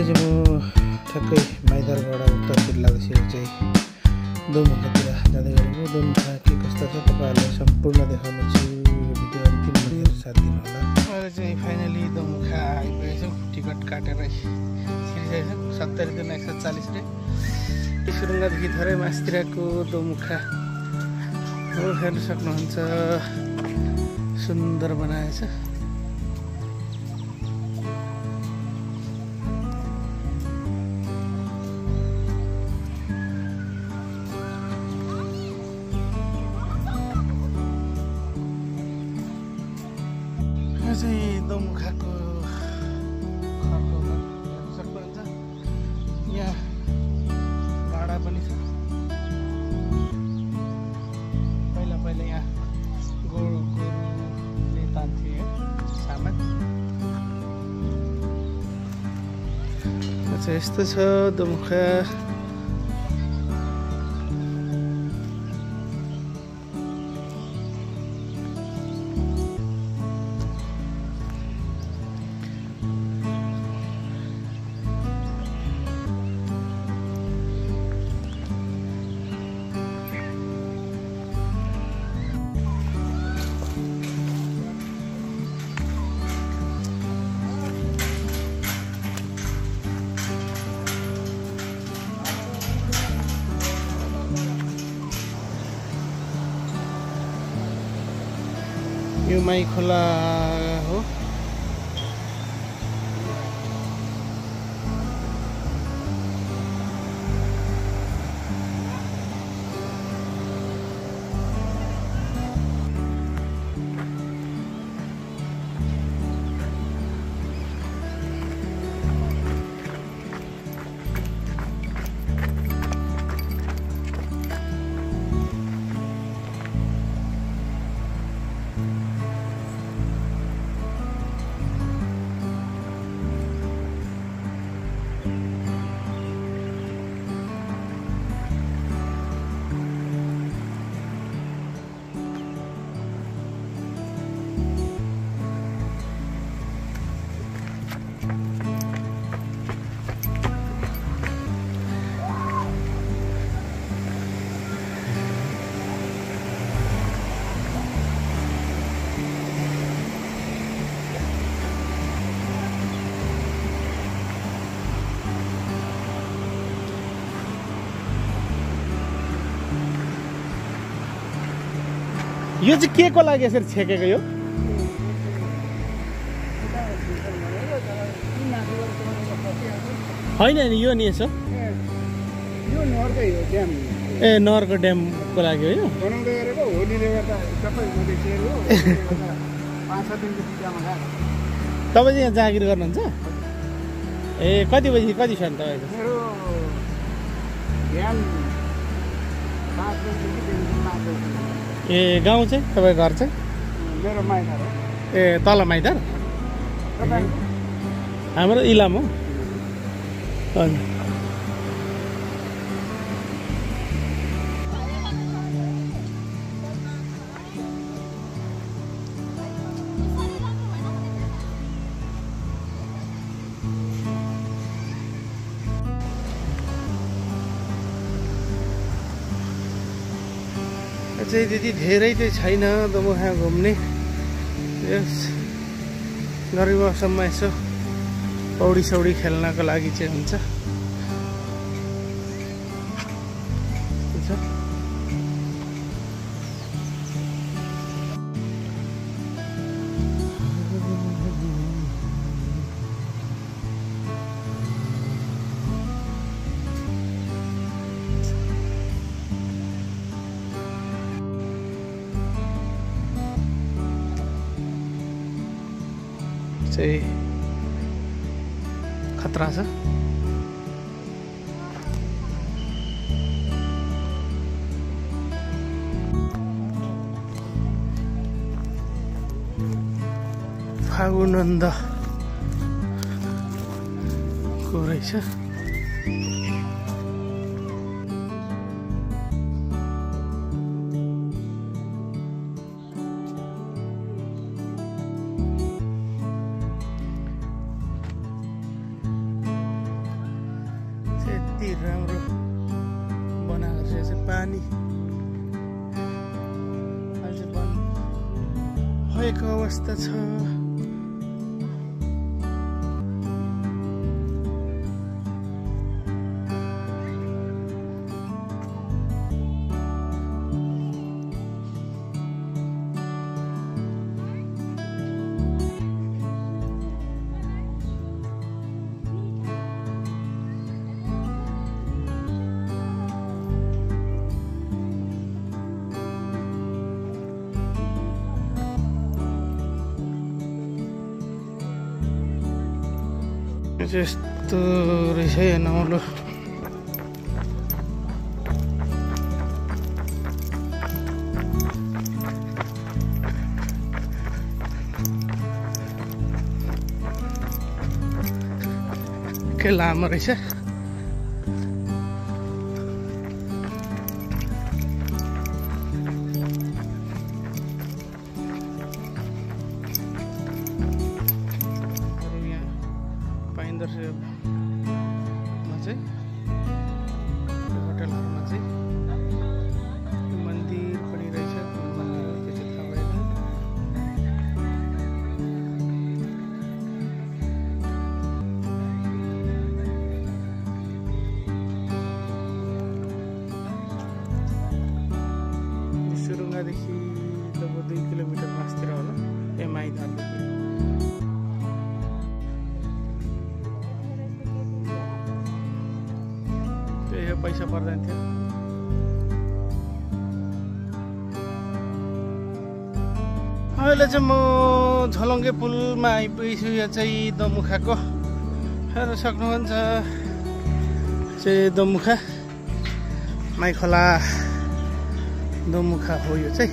अहिले चाहिँ म ठ्याक्कै माइदारबाट उत्तरतिर लाग्दैछु चाहिँ दोमुखातिर जाँदै गरेको। दोमुखा के कस्ता छ तपाईँहरूलाई सम्पूर्ण देखाउनेछु। यो भिडियो अन्तिममा हेरेर साथ दिनु होला। अहिले चाहिँ फाइनली दोमुखा आइपुगेछौँ। टिकट काटेर छिरिसकेको 70 रुपियाँ 140 रुपियाँ। सुरुङ्गादेखि थोरै मास्तिरको दोमुखा हो, हेर्न सक्नुहुन्छ। सुन्दर बनाएछ। यो चाहिँ दोमुखाको घरको घर हेर्न सक्नुहुन्छ। यहाँ भाडा पनि छ। पहिला पहिला यहाँ गोरुले तान्थे सामान। अच्छा यस्तो छ दोमुखा। यो माई खोला हो। यो चाहिँ के को लागि यसरी छेकेको? यो होइन नि, यो नि यसो ए नहरको ड्यामको लागि हो। यो तपाईँ चाहिँ यहाँ जागिर गर्नुहुन्छ? ए कति बजी कति छ नि तपाईँको? ए गाउँ चाहिँ तपाईँको घर चाहिँ? मेरो माइदार हो। ए तल माइदार? हाम्रो इलाम हो। हजुर चाहिँ त्यति धेरै चाहिँ छैन दोमुखा घुम्ने। यस गर्मी मौसममा यसो पौडी सौडी खेल्नको लागि चाहिँ हुन्छ। चाहिँ खतरा छ। फागुनन्द को रहेछ। डुबेको अवस्था छ। यस्तो रहेछ नौलो। के लामो रहेछ। होटलहरुमा चाहिँ मन्दिर पनि रहेछ। मन्दिर त्यो चाहिँ थाहा भएन। सुरुङादेखि लगभग 2 किलोमिटर मास्तिर होला एमआई धामदेखि। पैसा पर्दैन थियो। अहिले चाहिँ म झलङ्गे पुलमा आइपुगेछु। यो चाहिँ दमुखाको हेर्न सक्नुहुन्छ। चाहिँ दमुखा माइखोला दमुखा हो यो चाहिँ।